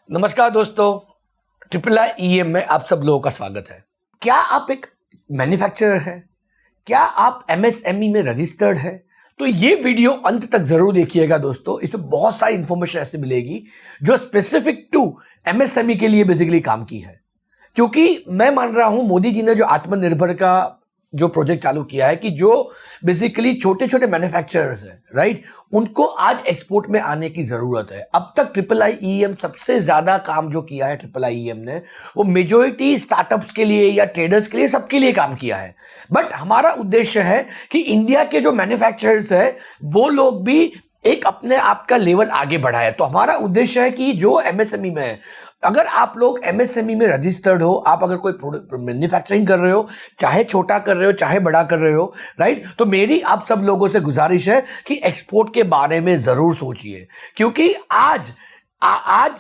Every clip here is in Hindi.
नमस्कार दोस्तों, ट्रिपल आई ईएम में आप सब लोगों का स्वागत है। क्या आप एक मैन्युफैक्चरर हैं? क्या आप एमएसएमई में रजिस्टर्ड है? तो ये वीडियो अंत तक जरूर देखिएगा दोस्तों। इसमें बहुत सारी इंफॉर्मेशन ऐसे मिलेगी जो स्पेसिफिक टू एमएसएमई के लिए बेसिकली काम की है। क्योंकि मैं मान रहा हूं मोदी जी ने जो आत्मनिर्भर का जो प्रोजेक्ट चालू किया है कि जो बेसिकली छोटे छोटे मैन्युफैक्चरर्स हैं, राइट, उनको आज एक्सपोर्ट में आने की जरूरत है। अब तक ट्रिपल आई ईएम सबसे ज्यादा काम जो किया है ट्रिपल आई ईएम ने, वो मेजोरिटी स्टार्टअप्स के लिए या ट्रेडर्स के लिए, सबके लिए काम किया है। बट हमारा उद्देश्य है कि इंडिया के जो मैन्युफैक्चरर्स है वो लोग भी एक अपने आप का लेवल आगे बढ़ाए। तो हमारा उद्देश्य है कि जो एमएसएमई में है, अगर आप लोग एमएसएमई में रजिस्टर्ड हो, आप अगर कोई मैन्युफैक्चरिंग कर रहे हो, चाहे छोटा कर रहे हो चाहे बड़ा कर रहे हो, राइट, तो मेरी आप सब लोगों से गुजारिश है कि एक्सपोर्ट के बारे में जरूर सोचिए। क्योंकि आज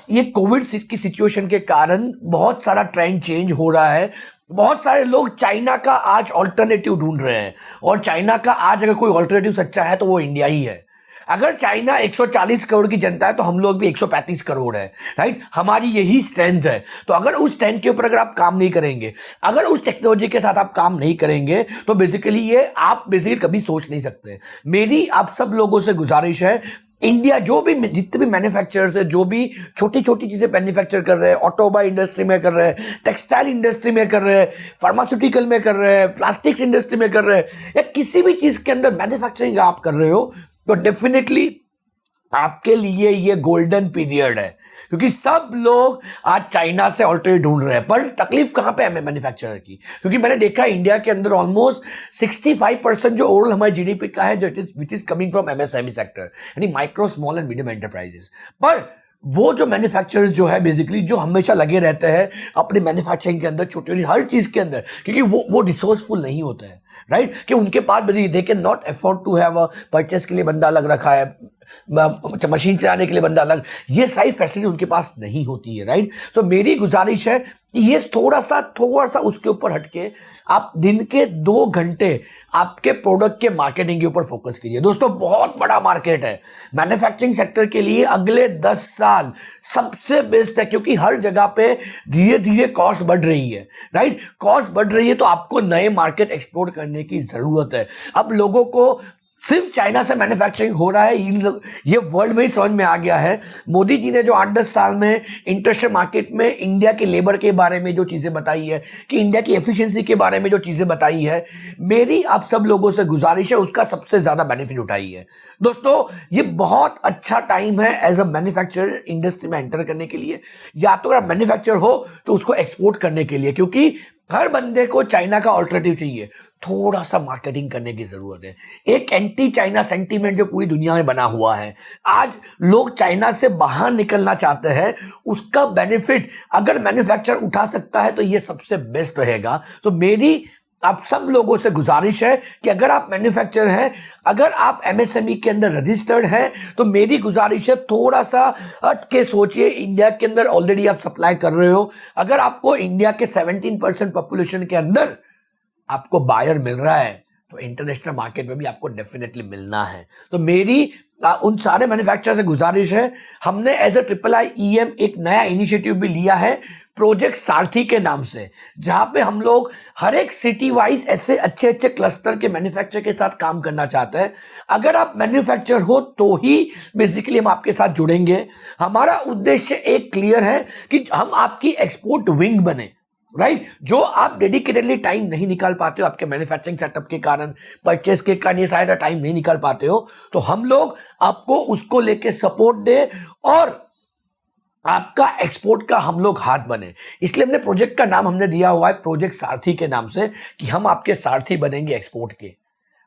ये कोविड की सिचुएशन के कारण बहुत सारा ट्रेंड चेंज हो रहा है। बहुत सारे लोग चाइना का आज ऑल्टरनेटिव ढूंढ रहे हैं, और चाइना का आज अगर कोई ऑल्टरनेटिव सच्चा है तो वो इंडिया ही है। अगर चाइना 140 करोड़ की जनता है तो हम लोग भी 135 करोड़ है, राइट। हमारी यही स्ट्रेंथ है। तो अगर उस स्ट्रेंथ के ऊपर अगर आप काम नहीं करेंगे, अगर उस टेक्नोलॉजी के साथ आप काम नहीं करेंगे, तो बेसिकली ये आप बेसिकली कभी सोच नहीं सकते। मेरी आप सब लोगों से गुजारिश है, इंडिया जो भी जितने भी मैन्युफैक्चरर्स है, जो भी छोटी छोटी चीजें मैन्युफैक्चर कर रहे हैं, ऑटोमोबाइल इंडस्ट्री में कर रहे हैं, टेक्सटाइल इंडस्ट्री में कर रहे हैं, फार्मास्यूटिकल में कर रहे हैं, प्लास्टिक्स इंडस्ट्री में कर रहे हैं, या किसी भी चीज के अंदर मैन्युफैक्चरिंग आप कर रहे हो, तो डेफिनेटली आपके लिए ये गोल्डन पीरियड है। क्योंकि सब लोग आज चाइना से ऑल्टरनेटिव ढूंढ रहे हैं। पर तकलीफ कहां पे है मैन्युफैक्चरर की? क्योंकि मैंने देखा इंडिया के अंदर ऑलमोस्ट 65% जो ओवरऑल हमारे जीडीपी का है, जो which is coming from MSME sector, यानी micro small and medium enterprises. पर वो जो मैन्युफैक्चरर्स जो है बेसिकली, जो हमेशा लगे रहते हैं अपने मैन्युफैक्चरिंग के अंदर, छोटी छोटी हर चीज के अंदर, क्योंकि वो रिसोर्सफुल नहीं होते हैं, राइट, कि उनके पास they can not afford to have a purchase के लिए बंदा अलग रखा है, मशीन चलाने के लिए बंदा अलग, ये सारी फैसिलिटी उनके पास नहीं होती है, राइट। तो मेरी गुजारिश है कि ये थोड़ा सा उसके ऊपर हटके आप दिन के 2 घंटे आपके प्रोडक्ट के मार्केटिंग के ऊपर फोकस कीजिए। दोस्तों, बहुत बड़ा मार्केट है मैन्युफैक्चरिंग सेक्टर के लिए। अगले 10 साल सबसे बेस्ट है, क्योंकि हर जगह पे धीरे धीरे कॉस्ट बढ़ रही है, राइट। कॉस्ट बढ़ रही है तो आपको नए मार्केट एक्सप्लोर करने की जरूरत है। अब लोगों को सिर्फ चाइना से मैन्युफैक्चरिंग हो रहा है, ये वर्ल्ड में ही समझ में आ गया है। मोदी जी ने जो 8-10 साल में इंटरनेशनल मार्केट में इंडिया के लेबर के बारे में जो चीजें बताई है, कि इंडिया की एफिशिएंसी के बारे में जो चीजें बताई है, मेरी आप सब लोगों से गुजारिश है उसका सबसे ज्यादा बेनिफिट उठाइए। दोस्तों, ये बहुत अच्छा टाइम है एज अ मैन्युफैक्चरर इंडस्ट्री में एंटर करने के लिए, या तो अगर मैन्युफैक्चर हो तो उसको एक्सपोर्ट करने के लिए, क्योंकि हर बंदे को चाइना का ऑल्टरनेटिव चाहिए। थोड़ा सा मार्केटिंग करने की जरूरत है। एक एंटी चाइना सेंटीमेंट जो पूरी दुनिया में बना हुआ है, आज लोग चाइना से बाहर निकलना चाहते हैं, उसका बेनिफिट अगर मैन्युफैक्चरर उठा सकता है तो ये सबसे बेस्ट रहेगा। तो मेरी आप सब लोगों से गुजारिश है कि अगर आप मैन्युफैक्चरर हैं, अगर आप एमएसएमई के अंदर रजिस्टर्ड हैं, तो मेरी गुजारिश है थोड़ा सा हट के सोचिए। इंडिया के अंदर ऑलरेडी आप सप्लाई कर रहे हो। अगर आपको इंडिया के 17% पॉपुलेशन के अंदर आपको बायर मिल रहा है, तो इंटरनेशनल मार्केट में भी आपको डेफिनेटली मिलना है। तो मेरी उन सारे मैन्युफैक्चरर से गुजारिश है, हमने as a triple I EM एक नया इनिशिएटिव भी लिया है प्रोजेक्ट सारथी के नाम से, जहां पे हम लोग हर एक सिटी वाइज ऐसे अच्छे अच्छे क्लस्टर के मैन्युफैक्चरर के साथ काम करना चाहते हैं। अगर आप मैन्युफैक्चरर हो तो ही बेसिकली हम आपके साथ जुड़ेंगे। हमारा उद्देश्य एक क्लियर है कि हम आपकी एक्सपोर्ट विंग बने, राइट। जो आप डेडिकेटेडली टाइम नहीं निकाल पाते हो आपके मैन्युफैक्चरिंग सेटअप के कारण, परचेस के कारण, ये सारा टाइम नहीं निकाल पाते हो, तो हम लोग आपको उसको लेके सपोर्ट दे और आपका एक्सपोर्ट का हम लोग हाथ बने। इसलिए हमने प्रोजेक्ट का नाम हमने दिया हुआ है प्रोजेक्ट सारथी के नाम से, कि हम आपके सारथी बनेंगे एक्सपोर्ट के,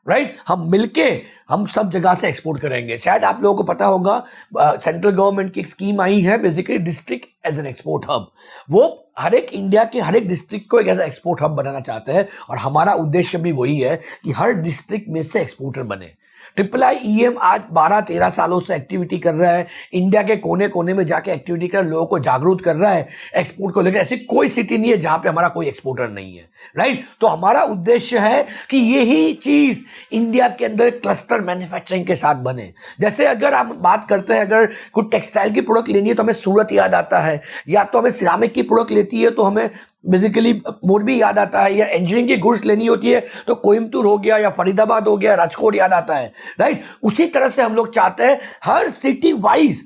राइट। हम मिलके हम सब जगह से एक्सपोर्ट करेंगे। शायद आप लोगों को पता होगा, सेंट्रल गवर्नमेंट की एक स्कीम आई है basically district as an export hub. वो हर एक इंडिया के हर एक डिस्ट्रिक्ट को एक ऐसा एक्सपोर्ट हब बनाना चाहते हैं, और हमारा उद्देश्य भी वही है कि हर डिस्ट्रिक्ट में से एक्सपोर्टर बने। IIIEM आज 12-13 सालों से एक्टिविटी कर रहा है, इंडिया के कोने कोने में जाके एक्टिविटी कर लोगों को जागरूक कर रहा है एक्सपोर्ट को लेकर। ऐसी कोई सिटी नहीं है जहां पे हमारा कोई एक्सपोर्टर नहीं है, राइट। तो हमारा उद्देश्य है कि यही चीज इंडिया के अंदर क्लस्टर मैन्युफैक्चरिंग के साथ बने। जैसे अगर आप बात करते हैं, अगर कुछ टेक्सटाइल की प्रोडक्ट लेनी है तो हमें सूरत याद आता है, या तो हमें सिरामिक की प्रोडक्ट लेती है तो हमें बेसिकली मोरबी याद आता है, या इंजीनियरिंग की गुड्स लेनी होती है तो कोयम्बतूर हो गया, या फरीदाबाद हो गया, राजकोट याद आता है, राइट। उसी तरह से हम लोग चाहते हैं हर सिटी वाइज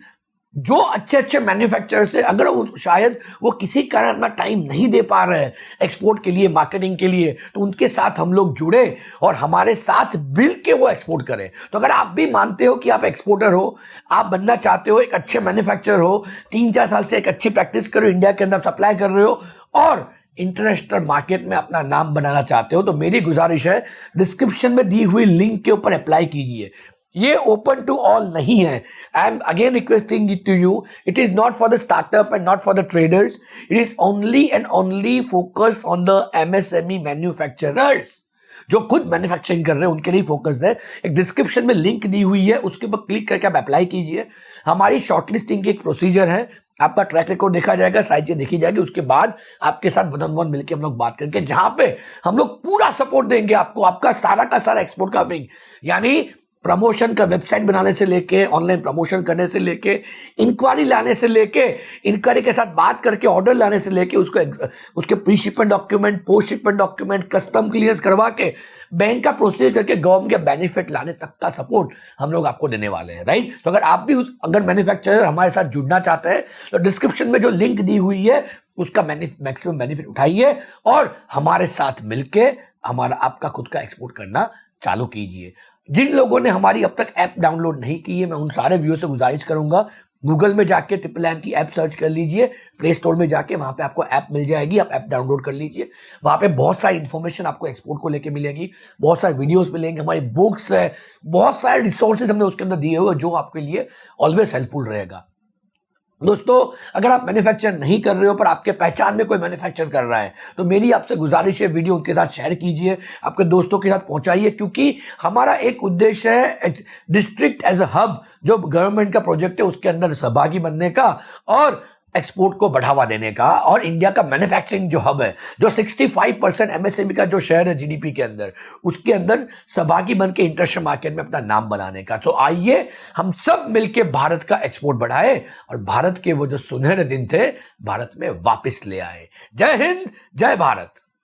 जो अच्छे अच्छे मैन्युफैक्चरर्स है, अगर शायद वो किसी कारण अपना टाइम नहीं दे पा रहे हैं एक्सपोर्ट के लिए, मार्केटिंग के लिए, तो उनके साथ हम लोग जुड़े और हमारे साथ मिल के वो एक्सपोर्ट करें। तो अगर आप भी मानते हो कि आप एक्सपोर्टर हो, आप बनना चाहते हो, एक अच्छे मैन्युफैक्चरर हो, 3-4 साल से एक अच्छी प्रैक्टिस करो, इंडिया के अंदर सप्लाई कर रहे हो और इंटरनेशनल मार्केट में अपना नाम बनाना चाहते हो, तो मेरी गुजारिश है डिस्क्रिप्शन में दी हुई लिंक के ऊपर अप्लाई कीजिए। ये ओपन टू ऑल नहीं है। I am again requesting it to you, it is not for the startup and not for the traders, it is only and only focused on the MSME manufacturers जो खुद मैन्युफैक्चरिंग कर रहे हैं, उनके लिए फोकस्ड है। एक डिस्क्रिप्शन में लिंक दी हुई है, उसके ऊपर क्लिक करके आप अप्लाई कीजिए। हमारी शॉर्टलिस्टिंग की एक प्रोसीजर है, आपका ट्रैक रिकॉर्ड देखा जाएगा, साइटें देखी जाएगी, उसके बाद आपके साथ 1-on-1 मिलकर हम लोग बात करके, जहां पे हम लोग पूरा सपोर्ट देंगे आपको, आपका सारा का सारा एक्सपोर्ट का विंग, यानी प्रमोशन का वेबसाइट बनाने से लेके, ऑनलाइन प्रमोशन करने से लेके, इंक्वायरी लाने से लेके, इंक्वायरी के साथ बात करके ऑर्डर लाने से लेके, उसके pre shipment document, post shipment document, custom clearance करवा के, बैंक का प्रोसीजर करके गवर्नमेंट के बेनिफिट लाने तक का सपोर्ट हम लोग आपको देने वाले हैं, राइट। तो अगर आप भी अगर मैन्युफैक्चरर हमारे साथ जुड़ना चाहते हैं तो डिस्क्रिप्शन में जो लिंक दी हुई है उसका मैक्सिमम बेनिफिट उठाइए और हमारे साथ मिलके हमारा आपका खुद का एक्सपोर्ट करना चालू कीजिए। जिन लोगों ने हमारी अब तक ऐप डाउनलोड नहीं की है, मैं उन सारे व्यूअर्स से गुजारिश करूंगा, गूगल में जाके IIIM की ऐप सर्च कर लीजिए, प्ले स्टोर में जाके वहां पे आपको ऐप मिल जाएगी, आप ऐप डाउनलोड कर लीजिए। वहां पे बहुत सारी इन्फॉर्मेशन आपको एक्सपोर्ट को लेके मिलेगी, बहुत सारे वीडियोस मिलेंगे, हमारी बुक्स है, बहुत सारे रिसोर्सेज हमने उसके अंदर दिए हुए जो आपके लिए ऑलवेज हेल्पफुल रहेगा। दोस्तों, अगर आप मैन्युफैक्चर नहीं कर रहे हो पर आपके पहचान में कोई मैन्युफैक्चर कर रहा है तो मेरी आपसे गुजारिश है वीडियो उनके साथ शेयर कीजिए, आपके दोस्तों के साथ पहुंचाइए, क्योंकि हमारा एक उद्देश्य है डिस्ट्रिक्ट एज अ हब, जो गवर्नमेंट का प्रोजेक्ट है उसके अंदर सहभागी बनने का और एक्सपोर्ट को बढ़ावा देने का, और इंडिया का मैन्युफैक्चरिंग जो हब है, जो 65% MSME का जो शेयर है GDP के अंदर, उसके अंदर सहभागी बन के इंटरनेशनल मार्केट में अपना नाम बनाने का। तो आइए हम सब मिलके भारत का एक्सपोर्ट बढ़ाए और भारत के वो जो सुनहरे दिन थे भारत में वापस ले आए। जय हिंद, जय भारत।